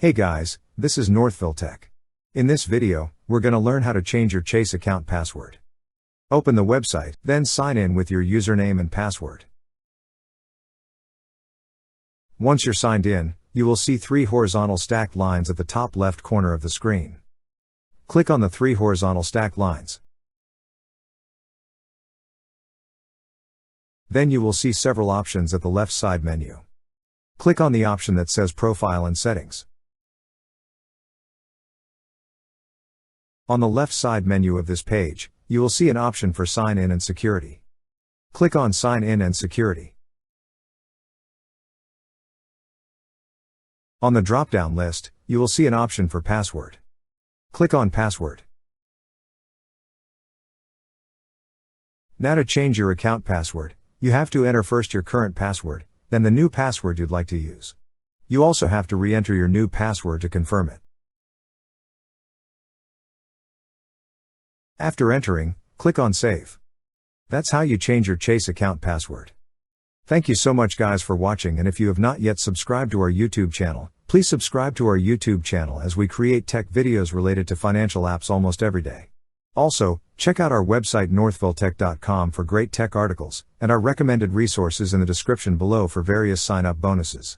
Hey guys, this is Northville Tech. In this video, we're going to learn how to change your Chase account password. Open the website, then sign in with your username and password. Once you're signed in, you will see 3 horizontal stacked lines at the top left corner of the screen. Click on the 3 horizontal stacked lines. Then you will see several options at the left side menu. Click on the option that says Profile and Settings. On the left side menu of this page, you will see an option for Sign In and Security. Click on Sign In and Security. On the drop-down list, you will see an option for Password. Click on Password. Now to change your account password, you have to enter first your current password, then the new password you'd like to use. You also have to re-enter your new password to confirm it. After entering, click on Save. That's how you change your Chase account password. Thank you so much guys for watching, and if you have not yet subscribed to our YouTube channel, please subscribe to our YouTube channel as we create tech videos related to financial apps almost every day. Also, check out our website northvilletech.com for great tech articles, and our recommended resources in the description below for various sign-up bonuses.